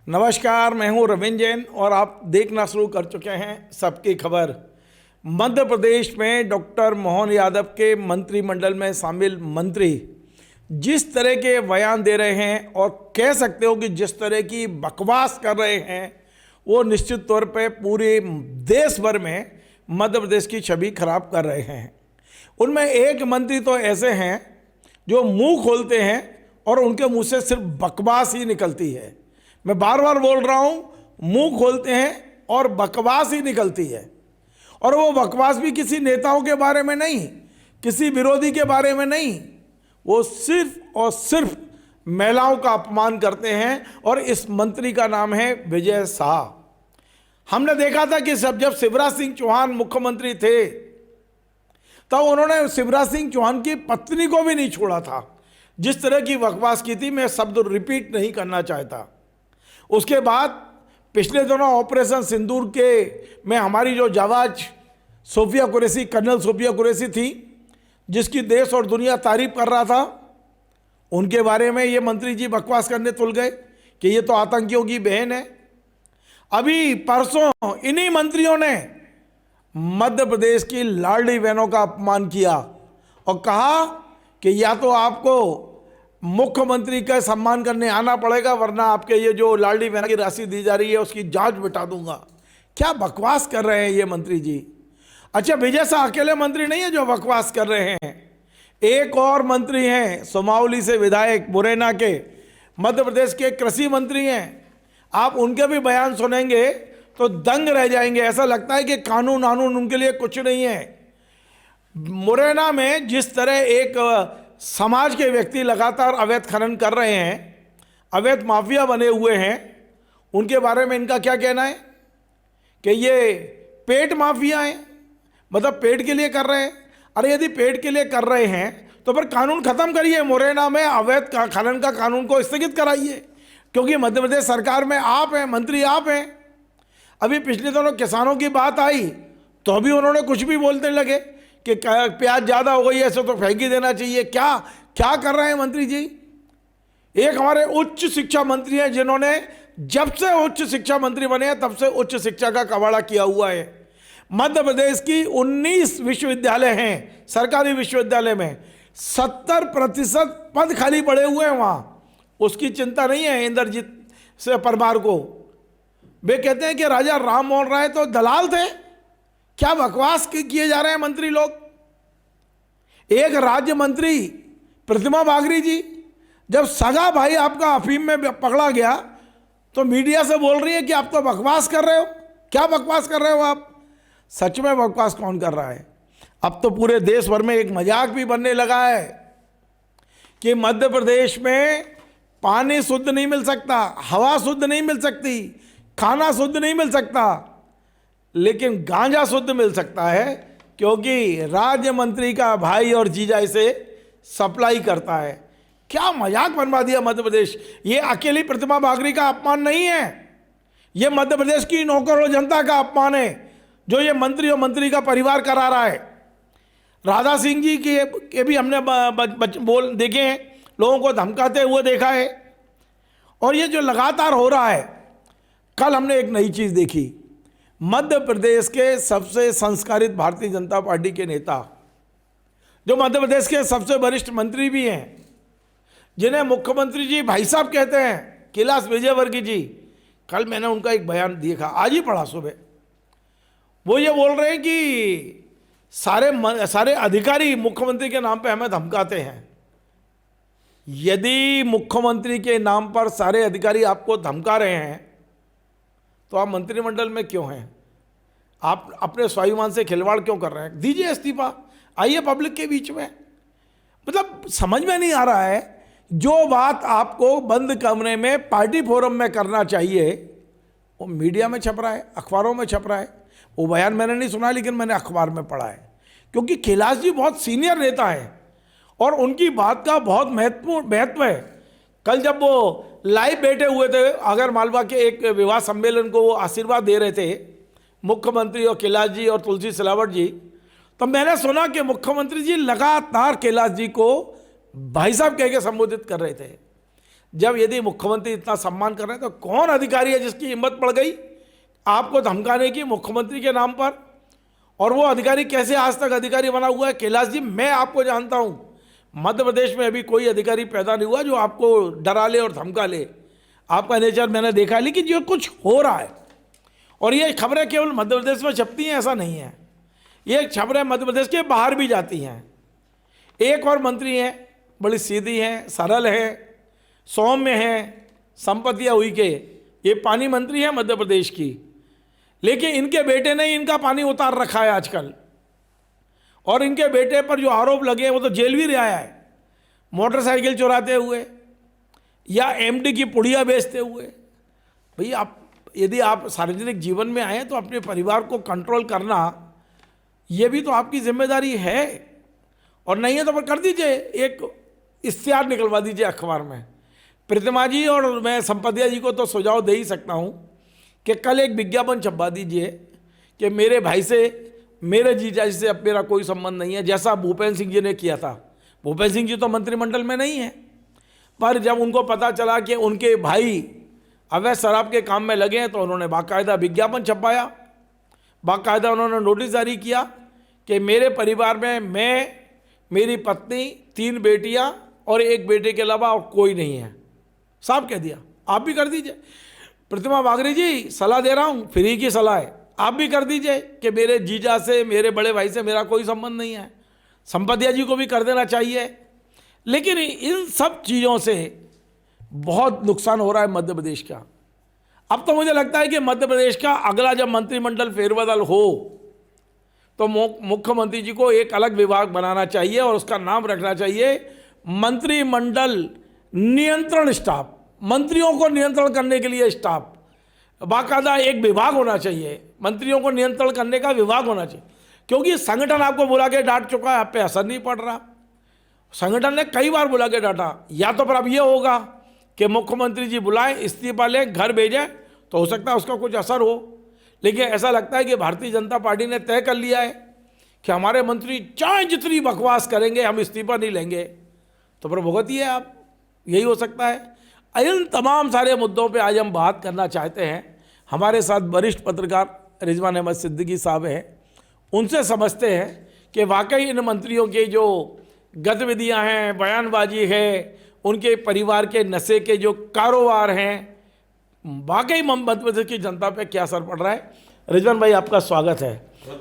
नमस्कार, मैं हूं रविंद्र जैन और आप देखना शुरू कर चुके हैं सबकी खबर। मध्य प्रदेश में डॉक्टर मोहन यादव के मंत्रिमंडल में शामिल मंत्री जिस तरह के बयान दे रहे हैं और कह सकते हो कि जिस तरह की बकवास कर रहे हैं, वो निश्चित तौर पे पूरे देश भर में मध्य प्रदेश की छवि खराब कर रहे हैं। उनमें एक मंत्री तो ऐसे हैं जो मुंह खोलते हैं और उनके मुंह से सिर्फ बकवास ही निकलती है। मैं बार बार बोल रहा हूं, मुंह खोलते हैं और बकवास ही निकलती है। और वो बकवास भी किसी नेताओं के बारे में नहीं, किसी विरोधी के बारे में नहीं, वो सिर्फ और सिर्फ महिलाओं का अपमान करते हैं। और इस मंत्री का नाम है विजय शाह। हमने देखा था कि जब शिवराज सिंह चौहान मुख्यमंत्री थे तब उन्होंने शिवराज सिंह चौहान की पत्नी को भी नहीं छोड़ा था। जिस तरह की बकवास की थी, मैं शब्द रिपीट नहीं करना चाहता। उसके बाद पिछले दिनों ऑपरेशन सिंदूर के में हमारी जो जाबाज सोफिया कुरैशी, कर्नल सोफिया कुरैशी थी, जिसकी देश और दुनिया तारीफ कर रहा था, उनके बारे में ये मंत्री जी बकवास करने तुल गए कि ये तो आतंकियों की बहन है। अभी परसों इन्हीं मंत्रियों ने मध्य प्रदेश की लाडली बहनों का अपमान किया और कहा कि या तो आपको मुख्यमंत्री का सम्मान करने आना पड़ेगा, वरना आपके ये जो लाडली बहन की राशि दी जा रही है उसकी जांच बिठा दूंगा। क्या बकवास कर रहे हैं ये मंत्री जी। अच्छा, विजय शाह अकेले मंत्री नहीं है जो बकवास कर रहे हैं। एक और मंत्री हैं, सुमावली से विधायक, मुरैना के, मध्य प्रदेश के कृषि मंत्री हैं। आप उनके भी बयान सुनेंगे तो दंग रह जाएंगे। ऐसा लगता है कि कानून कानून उनके लिए कुछ नहीं है। मुरैना में जिस तरह एक समाज के व्यक्ति लगातार अवैध खनन कर रहे हैं, अवैध माफिया बने हुए हैं, उनके बारे में इनका क्या कहना है कि ये पेट माफिया हैं, मतलब पेट के लिए कर रहे हैं। अरे यदि पेट के लिए कर रहे हैं तो फिर कानून खत्म करिए, मुरैना में अवैध खनन का कानून को स्थगित कराइए, क्योंकि मध्य प्रदेश सरकार में आप हैं, मंत्री आप हैं। अभी पिछले दिनों किसानों की बात आई तो अभी उन्होंने कुछ भी बोलने लगे कि प्याज ज़्यादा हो गई है, ऐसे तो फेंक ही देना चाहिए। क्या क्या कर रहे हैं मंत्री जी। एक हमारे उच्च शिक्षा मंत्री हैं जिन्होंने जब से उच्च शिक्षा मंत्री बने हैं तब से उच्च शिक्षा का कबाड़ा किया हुआ है। मध्य प्रदेश की 19 विश्वविद्यालय हैं, सरकारी विश्वविद्यालय में 70% पद खाली पड़े हुए हैं वहाँ। उसकी चिंता नहीं है इंद्रजीत से परमार को। वे कहते हैं कि राजा राम मोहन राय तो दलाल थे। क्या बकवास किए जा रहे हैं मंत्री लोग। एक राज्य मंत्री प्रतिमा बागरी जी, जब सगा भाई आपका अफीम में पकड़ा गया तो मीडिया से बोल रही है कि आप तो बकवास कर रहे हो। क्या बकवास कर रहे हो आप। सच में बकवास कौन कर रहा है। अब तो पूरे देश भर में एक मजाक भी बनने लगा है कि मध्य प्रदेश में पानी शुद्ध नहीं मिल सकता, हवा शुद्ध नहीं मिल सकती, खाना शुद्ध नहीं मिल सकता, लेकिन गांजा शुद्ध मिल सकता है, क्योंकि राज्य मंत्री का भाई और जीजा इसे सप्लाई करता है। क्या मजाक बनवा दिया मध्य प्रदेश। ये अकेली प्रतिमा बागरी का अपमान नहीं है, ये मध्य प्रदेश की नौकरों जनता का अपमान है जो ये मंत्री और मंत्री का परिवार करा रहा है। राधा सिंह जी के भी हमने बोल देखे हैं, लोगों को धमकाते हुए देखा है। और ये जो लगातार हो रहा है, कल हमने एक नई चीज़ देखी। मध्य प्रदेश के सबसे संस्कारित भारतीय जनता पार्टी के नेता, जो मध्य प्रदेश के सबसे वरिष्ठ मंत्री भी हैं, जिन्हें मुख्यमंत्री जी भाई साहब कहते हैं, कैलाश विजयवर्गीय जी, कल मैंने उनका एक बयान देखा, आज ही पढ़ा सुबह। वो ये बोल रहे हैं कि सारे अधिकारी मुख्यमंत्री के नाम पे हमें धमकाते हैं। यदि मुख्यमंत्री के नाम पर सारे अधिकारी आपको धमका रहे हैं तो आप मंत्रिमंडल में क्यों हैं। आप अपने स्वाभिमान से खिलवाड़ क्यों कर रहे हैं। दीजिए इस्तीफा, आइए पब्लिक के बीच में। मतलब समझ में नहीं आ रहा है। जो बात आपको बंद कमरे में पार्टी फोरम में करना चाहिए वो मीडिया में छप रहा है, अखबारों में छप रहा है। वो बयान मैंने नहीं सुना, लेकिन मैंने अखबार में पढ़ा है, क्योंकि कैलाश जी बहुत सीनियर नेता है और उनकी बात का बहुत महत्व है। कल जब वो लाइव बैठे हुए थे आगर मालवा के एक विवाह सम्मेलन को, वो आशीर्वाद दे रहे थे मुख्यमंत्री और कैलाश जी और तुलसी सिलावट जी, तो मैंने सुना कि मुख्यमंत्री जी लगातार कैलाश जी को भाई साहब कह के संबोधित कर रहे थे। जब यदि मुख्यमंत्री इतना सम्मान कर रहे हैं तो कौन अधिकारी है जिसकी हिम्मत पड़ गई आपको धमकाने की मुख्यमंत्री के नाम पर? और वो अधिकारी कैसे आज तक अधिकारी बना हुआ है? कैलाश जी, मैं आपको जानता हूँ, मध्य प्रदेश में अभी कोई अधिकारी पैदा नहीं हुआ जो आपको डरा ले और धमका ले। आपका नेचर मैंने देखा है, लेकिन जो कुछ हो रहा है, और ये खबरें केवल मध्य प्रदेश में छपती हैं ऐसा नहीं है, ये खबरें मध्य प्रदेश के बाहर भी जाती हैं। एक और मंत्री हैं, बड़ी सीधी हैं, सरल हैं, सौम्य हैं, संपत्तिया उइके, ये पानी मंत्री हैं मध्य प्रदेश की, लेकिन इनके बेटे ने इनका पानी उतार रखा है आजकल। और इनके बेटे पर जो आरोप लगे हैं वो तो जेल भी आया है, मोटरसाइकिल चुराते हुए या एमडी की पुड़िया बेचते हुए। भैया आप यदि आप सार्वजनिक जीवन में आए तो अपने परिवार को कंट्रोल करना ये भी तो आपकी जिम्मेदारी है, और नहीं है तो फिर कर दीजिए, एक इश्तिहार निकलवा दीजिए अखबार में। प्रतिमा जी और मैं संपतिया जी को तो सुझाव दे ही सकता हूँ कि कल एक विज्ञापन छपवा दीजिए कि मेरे भाई से, मेरे जीजा जी से अब मेरा कोई संबंध नहीं है, जैसा भूपेंद्र सिंह जी ने किया था। भूपेंद्र सिंह जी तो मंत्रिमंडल में नहीं है, पर जब उनको पता चला कि उनके भाई अवैध शराब के काम में लगे हैं तो उन्होंने बाकायदा विज्ञापन छपवाया, बाकायदा उन्होंने नोटिस जारी किया कि मेरे परिवार में मैं, मेरी पत्नी, 3 बेटियां और 1 बेटे के अलावा और कोई नहीं है। साफ कह दिया। आप भी कर दीजिए। प्रतिमा बागरी जी, सलाह दे रहा हूँ, फ्री की सलाह है, आप भी कर दीजिए कि मेरे जीजा से, मेरे बड़े भाई से मेरा कोई संबंध नहीं है। संपतिया जी को भी कर देना चाहिए। लेकिन इन सब चीज़ों से बहुत नुकसान हो रहा है मध्य प्रदेश का। अब तो मुझे लगता है कि मध्य प्रदेश का अगला जब मंत्रिमंडल फेरबदल हो तो मुख्यमंत्री जी को एक अलग विभाग बनाना चाहिए और उसका नाम रखना चाहिए मंत्रिमंडल नियंत्रण स्टाफ। मंत्रियों को नियंत्रण करने के लिए स्टाफ, बाकायदा एक विभाग होना चाहिए, मंत्रियों को नियंत्रण करने का विभाग होना चाहिए। क्योंकि संगठन आपको बुला के डांट चुका है, आप पे असर नहीं पड़ रहा। संगठन ने कई बार बुला के डांटा। या तो फिर अब ये होगा कि मुख्यमंत्री जी बुलाएं, इस्तीफा लें, घर भेजें, तो हो सकता है उसका कुछ असर हो। लेकिन ऐसा लगता है कि भारतीय जनता पार्टी ने तय कर लिया है कि हमारे मंत्री चाहे जितनी बकवास करेंगे हम इस्तीफा नहीं लेंगे। तो फिर भुगतिए आप, यही हो सकता है। इन तमाम सारे मुद्दों पे आज हम बात करना चाहते हैं। हमारे साथ वरिष्ठ पत्रकार रिजवान अहमद सिद्दीकी साहब हैं, उनसे समझते हैं कि वाकई इन मंत्रियों की जो गतिविधियां हैं, बयानबाजी है, उनके परिवार के नशे के जो कारोबार हैं, वाकई मध्य प्रदेश की जनता पे क्या असर पड़ रहा है। रिजवान भाई, आपका स्वागत है।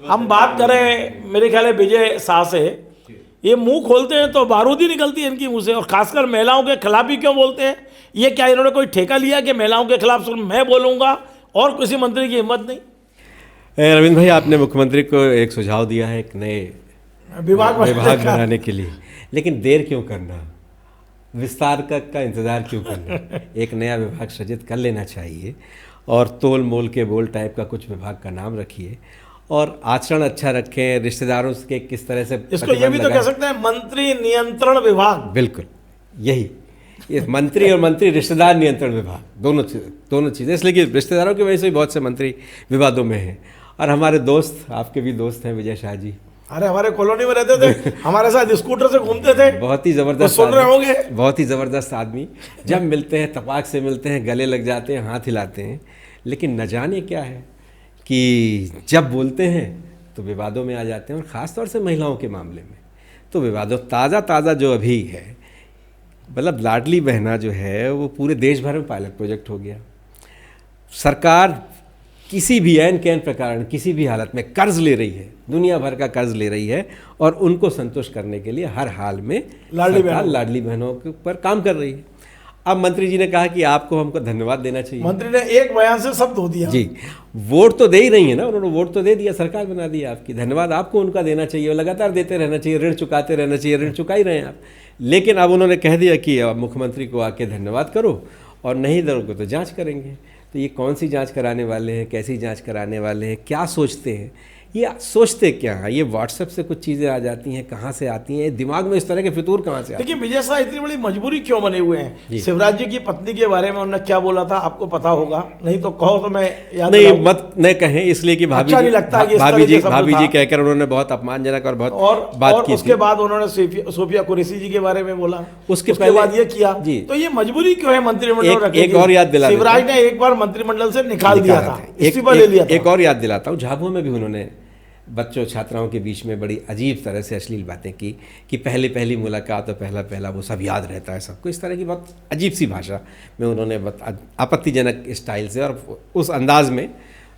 हम बात करें मेरे ख्याल है विजय शाह से, ये मुंह खोलते हैं तो बारूद ही निकलती है इनकी मुंह से, और खासकर महिलाओं के खिलाफ ही क्यों बोलते हैं? ये क्या इन्होंने कोई ठेका लिया कि महिलाओं के खिलाफ सिर्फ मैं बोलूँगा और किसी मंत्री की हिम्मत नहीं? रविंद्र भाई, आपने मुख्यमंत्री को एक सुझाव दिया है एक नए विभाग बनाने के लिए, लेकिन देर क्यों करना, विस्तार का इंतज़ार क्यों करना? एक नया विभाग सृजित कर लेना चाहिए और तोल मोल के बोल टाइप का कुछ विभाग का नाम रखिए और आचरण अच्छा रखें। रिश्तेदारों के किस तरह से, इसको ये भी तो कह सकते हैं मंत्री नियंत्रण विभाग। बिल्कुल, यही ये मंत्री और मंत्री रिश्तेदार नियंत्रण विभाग, दोनों चीज़ें। इसलिए कि रिश्तेदारों की वजह से बहुत से मंत्री विवादों में हैं। और हमारे दोस्त, आपके भी दोस्त हैं विजय शाह जी, अरे हमारे कॉलोनी में रहते थे, हमारे साथ स्कूटर से घूमते थे, बहुत ही ज़बरदस्त, सुन रहे होंगे, बहुत ही ज़बरदस्त आदमी। जब मिलते हैं तपाक से मिलते हैं, गले लग जाते हैं, हाथ हिलाते हैं। लेकिन न जाने क्या है कि जब बोलते हैं तो विवादों में आ जाते हैं, और ख़ास तौर से महिलाओं के मामले में तो विवादों ताज़ा जो अभी है, मतलब लाडली बहना जो है वो पूरे देश भर में पायलट प्रोजेक्ट हो गया। सरकार किसी भी ऐन कैन प्रकार, किसी भी हालत में कर्ज ले रही है, दुनिया भर का कर्ज ले रही है, और उनको संतुष्ट करने के लिए हर हाल में लाडली बहनों के ऊपर काम कर रही है। अब मंत्री जी ने कहा कि आपको हमको धन्यवाद देना चाहिए। मंत्री ने एक बयान से सब धो दिया जी। वोट तो दे ही नहीं है ना, उन्होंने वोट तो दे दिया, सरकार बना दी आपकी, धन्यवाद आपको उनका देना चाहिए और लगातार देते रहना चाहिए, ऋण चुकाते रहना चाहिए, ऋण चुका ही रहे हैं आप। लेकिन अब उन्होंने कह दिया कि अब मुख्यमंत्री को आके धन्यवाद करो और नहीं करोगे तो जाँच करेंगे। तो ये कौन सी जांच कराने वाले हैं, कैसी जांच कराने वाले हैं, क्या सोचते हैं, ये सोचते क्या हैं? ये व्हाट्सएप से कुछ चीज़ें आ जाती हैं, कहाँ से आती हैं, दिमाग में इस तरह के फितूर कहाँ से आते हैं? देखिए विजय शाह इतनी बड़ी मजबूरी क्यों बने हुए हैं? शिवराज जी की पत्नी के बारे में उन्होंने क्या बोला था आपको पता होगा, नहीं तो कहो तो मैं याद नहीं दिलाऊं। मत न कहें, इसलिए कि अच्छा नहीं लगता है कि इस तरह के शब्द भाभी था। जी कहकर उन्होंने बहुत अपमानजनक और बहुत बात और की उसके थी। बाद उन्होंने सोफिया कुरैशी जी के बारे में बोला, उसके उसके बाद ये किया। जी। तो ये मजबूरी क्यों है मंत्रिमंडल रखने एक की? और याद दिला शिवराज देता ने एक बार मंत्रिमंडल से निकाल दिया था, इस्तीफा ले लिया था। एक और याद दिलाता हूँ, झाबुआ में भी उन्होंने बच्चों छात्राओं के बीच में बड़ी अजीब तरह से अश्लील बातें की कि पहली मुलाकात और पहला वो सब याद रहता है सबको। इस तरह की बहुत अजीब सी भाषा में उन्होंने आपत्तिजनक स्टाइल से और उस अंदाज में,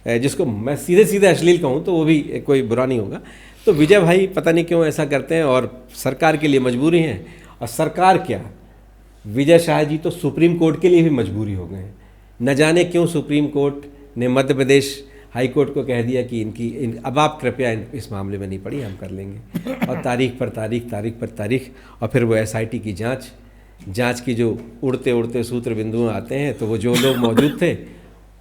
जिसको मैं सीधे अश्लील कहूँ तो वो भी कोई बुरा नहीं होगा। तो विजय भाई पता नहीं क्यों ऐसा करते हैं, और सरकार के लिए मजबूरी है। और सरकार क्या, विजय शाह जी तो सुप्रीम कोर्ट के लिए भी मजबूरी हो गए हैं। न जाने क्यों सुप्रीम कोर्ट ने मध्य प्रदेश हाई कोर्ट को कह दिया कि अब आप कृपया इस मामले में नहीं पड़ी, हम कर लेंगे। और तारीख पर तारीख, और फिर वो SIT की जांच की जो उड़ते सूत्र बिंदु आते हैं, तो वो जो लोग मौजूद थे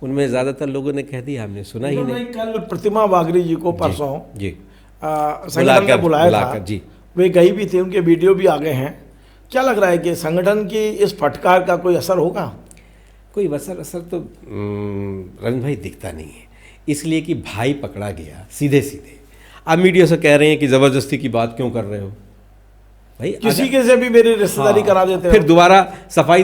उनमें ज़्यादातर लोगों ने कह दिया हमने सुना ही नहीं। कल प्रतिमा बागरी जी को परसों जी संगठन ने बुलाया था जी, वे गई भी थी, उनके वीडियो भी आ गए हैं। क्या लग रहा है कि संगठन की इस फटकार का कोई असर होगा? कोई असर तो रविंद्र भाई दिखता नहीं है, इसलिए कि भाई पकड़ा गया सीधे। आप मीडिया से कह रहे हैं कि ज़बरदस्ती की बात क्यों कर रहे हो भाई? किसी के से भी मेरी रिश्तेदारी करा देते फिर दोबारा सफाई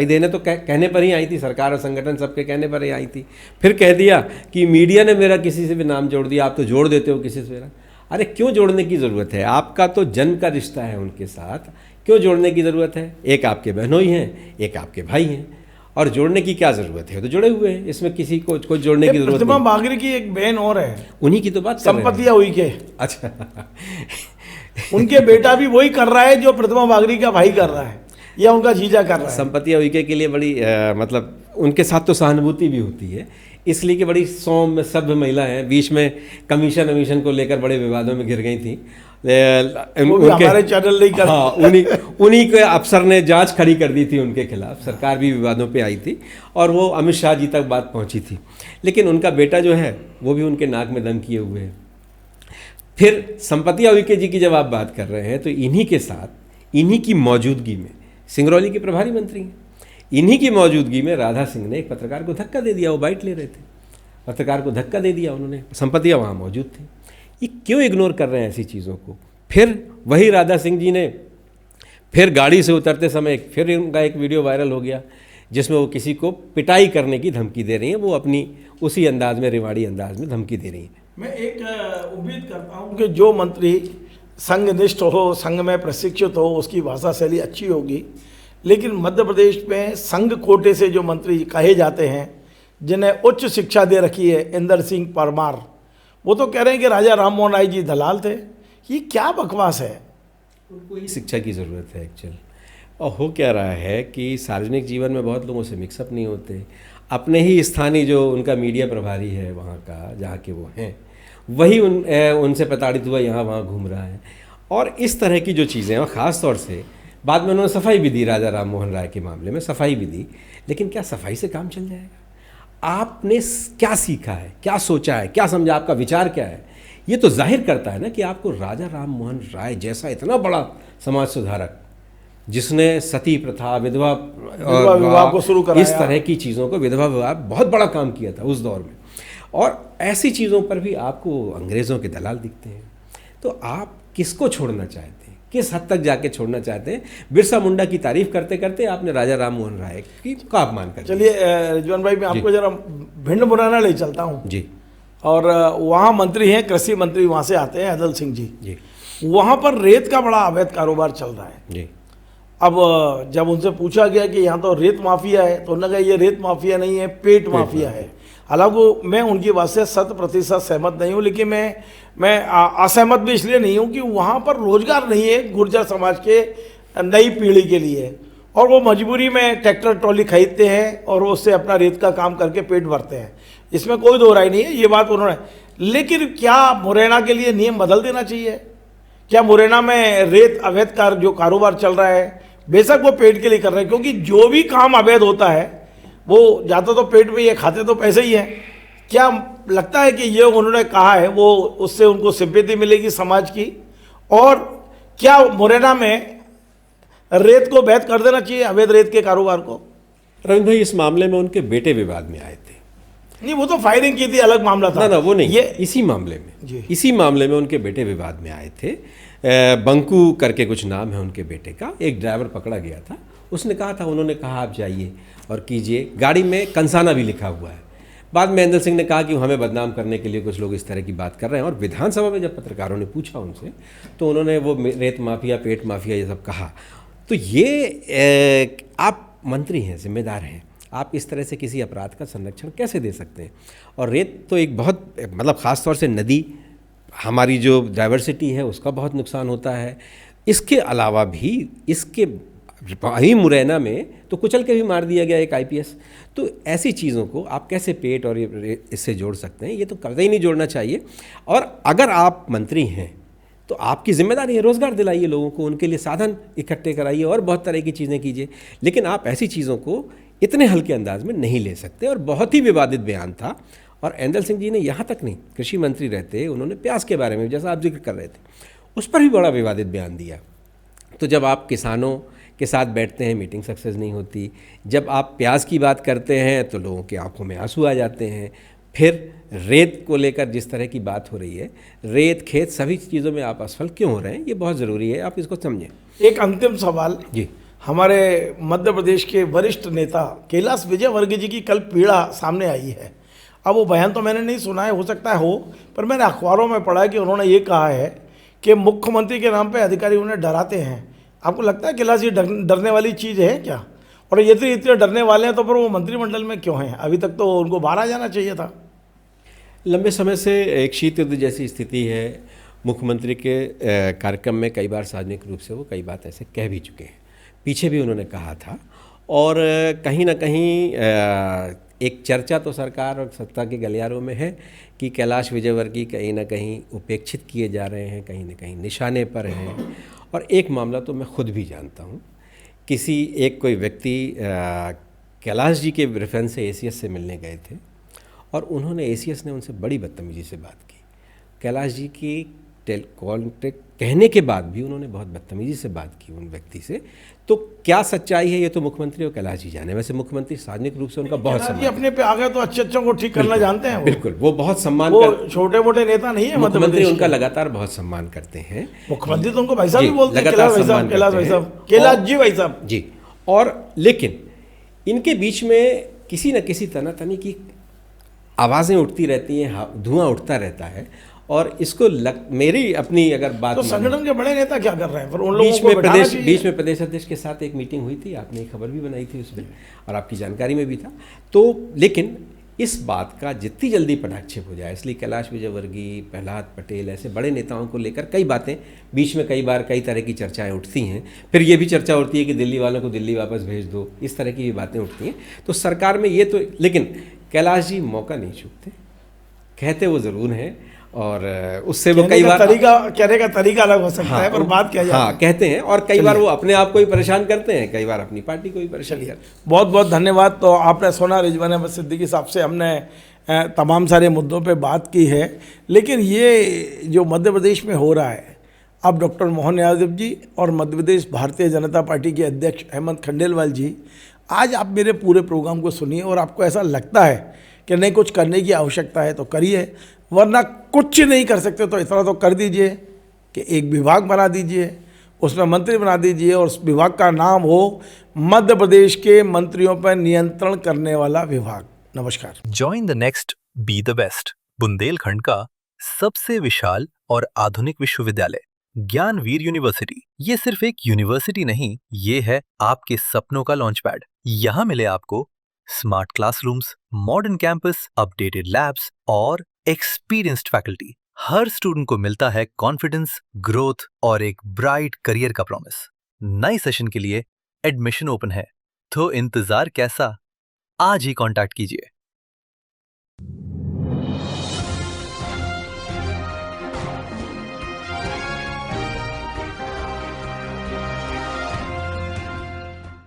देने तो कहने पर ही आई थी, सरकार और संगठन सबके कहने पर ही आई थी। फिर कह दिया कि मीडिया ने मेरा किसी से भी नाम जोड़ दिया, आप तो जोड़ देते हो किसी से मेरा। अरे क्यों जोड़ने की ज़रूरत है? आपका तो जन्म का रिश्ता है उनके साथ, क्यों जोड़ने की ज़रूरत है? एक आपके बहनोई हैं, एक आपके भाई हैं, और जोड़ने की क्या ज़रूरत है? तो जुड़े हुए हैं, इसमें किसी को कोई जोड़ने की ज़रूरत नहीं। प्रतिमा बागरी की एक बहन और है, उन्हीं की तो बात कर रहे हैं। संपत्तिया हुई के। अच्छा उनके बेटा भी वही कर रहा है जो प्रतिमा बागरी का भाई कर रहा है, या उनका जीजा कर रहा है। संपत्ति उइके के लिए बड़ी मतलब उनके साथ तो सहानुभूति भी होती है, इसलिए कि बड़ी सौम्य सभ्य महिला हैं। बीच में कमीशन को लेकर बड़े विवादों में घिर गई थी। हमारे चैनल नहीं कर। हाँ, उन्हीं के अफसर ने जांच खड़ी कर दी थी उनके खिलाफ, सरकार भी विवादों पे आई थी और वो अमित शाह जी तक बात पहुंची थी। लेकिन उनका बेटा जो है वो भी उनके नाक में दम किए हुए है। फिर संपत्ति उइके जी की जब आप बात कर रहे हैं तो इन्हीं के साथ, इन्हीं की मौजूदगी में, सिंगरौली के प्रभारी मंत्री हैं, इन्हीं की मौजूदगी में राधा सिंह ने एक पत्रकार को धक्का दे दिया। वो बाइट ले रहे थे, पत्रकार को धक्का दे दिया उन्होंने, संपत्तियाँ वहाँ मौजूद थी। ये क्यों इग्नोर कर रहे हैं ऐसी चीज़ों को? फिर वही राधा सिंह जी ने फिर गाड़ी से उतरते समय फिर उनका एक वीडियो वायरल हो गया जिसमें वो किसी को पिटाई करने की धमकी दे रही हैं। वो अपनी उसी अंदाज में, रेवाड़ी अंदाज में धमकी दे रही हैं। मैं एक उम्मीद करता हूँ कि जो मंत्री संघनिष्ठ हो, संघ में प्रशिक्षित हो, उसकी भाषा शैली अच्छी होगी। लेकिन मध्य प्रदेश में संघ कोटे से जो मंत्री कहे जाते हैं, जिन्हें उच्च शिक्षा दे रखी है, इंदर सिंह परमार, वो तो कह रहे हैं कि राजा राम मोहन राय जी दलाल थे। ये क्या बकवास है? उनको ही शिक्षा की ज़रूरत है एक्चुअल। और हो क्या रहा है कि सार्वजनिक जीवन में बहुत लोगों से मिक्सअप नहीं होते। अपने ही स्थानीय जो उनका मीडिया प्रभारी है वहाँ का, जहाँ के वो हैं, वही उनसे प्रताड़ित हुआ यहाँ वहाँ घूम रहा है। और इस तरह की जो चीज़ें, और ख़ास तौर से बाद में उन्होंने सफाई भी दी, राजा राम मोहन राय के मामले में सफाई भी दी। लेकिन क्या सफाई से काम चल जाएगा? आपने क्या सीखा है, क्या सोचा है, क्या समझा, आपका विचार क्या है? ये तो जाहिर करता है ना कि आपको राजा राम मोहन राय जैसा इतना बड़ा समाज सुधारक, जिसने सती प्रथा, विधवा विवाह को शुरू कराया, इस तरह की चीज़ों को, विधवा विवाह बहुत बड़ा काम किया था उस दौर में, और ऐसी चीज़ों पर भी आपको अंग्रेज़ों के दलाल दिखते हैं। तो आप किसको छोड़ना चाहते हैं? किस हद तक जाके छोड़ना चाहते हैं? बिरसा मुंडा की तारीफ करते करते आपने राजा राम मोहन राय का अपमान कर दिया। चलिए रिजवान भाई, मैं आपको जरा भिंड मुरैना ले चलता हूँ जी। और वहाँ मंत्री हैं, कृषि मंत्री वहाँ से आते हैं, अदल सिंह जी। जी। वहाँ पर रेत का बड़ा अवैध कारोबार चल रहा है जी। अब जब उनसे पूछा गया कि यहाँ तो रेत माफिया है, तो उन्होंने कहा ये रेत माफिया नहीं है, पेट माफिया है। हालांकि मैं उनकी बात से 100% सहमत नहीं हूँ, लेकिन मैं असहमत भी इसलिए नहीं हूँ कि वहाँ पर रोजगार नहीं है गुर्जर समाज के नई पीढ़ी के लिए, और वो मजबूरी में ट्रैक्टर ट्रॉली खरीदते हैं और वो उससे अपना रेत का काम करके पेट भरते हैं। इसमें कोई दो राय नहीं है, ये बात उन्होंने। लेकिन क्या मुरैना के लिए नियम बदल देना चाहिए? क्या मुरैना में रेत अवैध जो कारोबार चल रहा है, बेशक वो पेट के लिए कर रहे हैं, क्योंकि जो भी काम अवैध होता है वो जाता तो पेट में ही है, खाते तो पैसे ही हैं। क्या लगता है कि ये उन्होंने कहा है वो उससे उनको सिंपैथी मिलेगी समाज की? और क्या मुरैना में रेत को बैद कर देना चाहिए, अवैध रेत के कारोबार को? रविंद्र भाई, इस मामले में उनके बेटे विवाद में आए थे। नहीं, वो तो फायरिंग की थी, अलग मामला था। ना वो नहीं, ये इसी मामले में जी। इसी मामले में उनके बेटे विवाद में आए थे। बंकू करके कुछ नाम है उनके बेटे का। एक ड्राइवर पकड़ा गया था, उसने कहा था, उन्होंने कहा आप जाइए और कीजिए, गाड़ी में कंसाना भी लिखा हुआ है। बाद में एंदल सिंह ने कहा कि हमें बदनाम करने के लिए कुछ लोग इस तरह की बात कर रहे हैं, और विधानसभा में जब पत्रकारों ने पूछा उनसे तो उन्होंने वो रेत माफिया, पेट माफिया ये सब कहा। तो ये आप मंत्री हैं, जिम्मेदार हैं, आप इस तरह से किसी अपराध का संरक्षण कैसे दे सकते हैं? और रेत तो एक बहुत मतलब ख़ास तौर से नदी, हमारी जो डाइवर्सिटी है उसका बहुत नुकसान होता है। इसके अलावा भी इसके वही मुरैना में तो कुचल के भी मार दिया गया एक आईपीएस। तो ऐसी चीज़ों को आप कैसे पेट और इससे जोड़ सकते हैं? ये तो कतई नहीं जोड़ना चाहिए। और अगर आप मंत्री हैं तो आपकी जिम्मेदारी है, रोज़गार दिलाइए लोगों को, उनके लिए साधन इकट्ठे कराइए और बहुत तरह की चीज़ें कीजिए। लेकिन आप ऐसी चीज़ों को इतने हल्के अंदाज में नहीं ले सकते। और बहुत ही विवादित बयान था। और एंदल सिंह जी ने यहाँ तक नहीं, कृषि मंत्री रहते उन्होंने प्याज के बारे में, जैसा आप जिक्र कर रहे थे, उस पर भी बड़ा विवादित बयान दिया। तो जब आप किसानों के साथ बैठते हैं, मीटिंग सक्सेस नहीं होती। जब आप प्याज की बात करते हैं तो लोगों की आंखों में आंसू आ जाते हैं। फिर रेत को लेकर जिस तरह की बात हो रही है, रेत, खेत, सभी चीज़ों में आप असफल क्यों हो रहे हैं, ये बहुत ज़रूरी है, आप इसको समझें। एक अंतिम सवाल जी। हमारे मध्य प्रदेश के वरिष्ठ नेता कैलाश विजयवर्गीय जी की कल पीड़ा सामने आई है। अब वो बयान तो मैंने नहीं सुना है, हो सकता है हो, पर मैंने अखबारों में पढ़ा है कि उन्होंने ये कहा है कि मुख्यमंत्री के नाम पे अधिकारी उन्हें डराते हैं। आपको लगता है कैलाश जी डरने वाली चीज़ है क्या? और यदि इतने डरने वाले हैं तो फिर वो मंत्रिमंडल में क्यों हैं? अभी तक तो उनको बाहर आ जाना चाहिए था। लंबे समय से एक शीत युद्ध जैसी स्थिति है। मुख्यमंत्री के कार्यक्रम में कई बार सार्वजनिक रूप से वो कई बात ऐसे कह भी चुके हैं, पीछे भी उन्होंने कहा था। और कहीं ना कहीं एक चर्चा तो सरकार और सत्ता के गलियारों में है कि कैलाश विजयवर्गीय कहीं ना कहीं उपेक्षित किए जा रहे हैं, कहीं ना कहीं निशाने पर हैं। और एक मामला तो मैं खुद भी जानता हूँ, किसी एक कोई व्यक्ति कैलाश जी के रेफरेंस से एसीएस से मिलने गए थे और उन्होंने, एसीएस ने उनसे बड़ी बदतमीजी से बात की। कैलाश जी की कॉन्टेक्ट कहने के बाद भी उन्होंने बहुत बदतमीजी से बात की उन व्यक्ति से। तो क्या सच्चाई है ये तो मुख्यमंत्री और कैलाश जी जाने। वैसे मुख्यमंत्री सार्वजनिक रूप से उनका बहुत सम्मान, अपने पे आ गए तो अच्छे को ठीक करना जानते हैं। बिल्कुल, वो बहुत सम्मान वो छोटे मोटे नेता नहीं है। मुख्यमंत्री उनका लगातार बहुत सम्मान करते हैं। मुख्यमंत्री तो उनको भाई साहब भी बोलते हैं, लगातार कैलाश सम्मान कैलाश भाई साहब, कैलाश जी भाई साहब जी। और लेकिन इनके बीच में किसी न किसी तनातनी की आवाज़ें उठती रहती हैं, धुआं उठता रहता है। और इसको मेरी अपनी अगर बात, तो संगठन के बड़े नेता क्या कर रहे हैं? फिर उन लोगों को बीच में प्रदेश अध्यक्ष के साथ एक मीटिंग हुई थी, आपने एक खबर भी बनाई थी उसमें और आपकी जानकारी में भी था। तो लेकिन इस बात का जितनी जल्दी पटाक्षेप हो जाए, इसलिए कैलाश विजयवर्गीय, प्रहलाद पटेल, ऐसे बड़े नेताओं को लेकर कई बातें बीच में कई बार कई तरह की चर्चाएं उठती हैं। फिर ये भी चर्चा उठती है कि दिल्ली वालों को दिल्ली वापस भेज दो, इस तरह की भी बातें उठती हैं। तो सरकार में ये तो, लेकिन कैलाश जी मौका नहीं चूकते, कहते वो ज़रूर हैं। और उससे वो कई बार कहने का तरीका अलग हो सकता है, पर बात क्या हाँ कहते हैं। और कई बार वो अपने आप को ही परेशान करते हैं, कई बार अपनी पार्टी को ही परेशान करते हैं। बहुत बहुत धन्यवाद। तो आपने सुना रिजवान अहमद सिद्दीकी साहब से हमने तमाम सारे मुद्दों पे बात की है। लेकिन ये जो मध्य प्रदेश में हो रहा है, अब डॉक्टर मोहन यादव जी और मध्य प्रदेश भारतीय जनता पार्टी के अध्यक्ष अहमद खंडेलवाल जी, आज आप मेरे पूरे प्रोग्राम को सुनिए और आपको ऐसा लगता है कि नहीं कुछ करने की आवश्यकता है तो करिए, वरना कुछ नहीं कर सकते तो इतना तो कर दीजिए कि एक विभाग बना दीजिए, उसमें मंत्री बना दीजिए और उस विभाग का नाम हो मध्य प्रदेश के मंत्रियों पर नियंत्रण करने वाला विभाग। नमस्कार। Join the next, be the best. Bundelkhand का सबसे विशाल और आधुनिक विश्वविद्यालय ज्ञानवीर यूनिवर्सिटी। ये सिर्फ एक यूनिवर्सिटी नहीं, ये है आपके सपनों का लॉन्च पैड। यहाँ मिले आपको smart classrooms, modern campus, updated labs और एक्सपीरियंस्ड फैकल्टी। हर स्टूडेंट को मिलता है कॉन्फिडेंस, ग्रोथ और एक ब्राइट करियर का प्रॉमिस। नए सेशन के लिए एडमिशन ओपन है, तो इंतजार कैसा? आज ही कांटेक्ट कीजिए।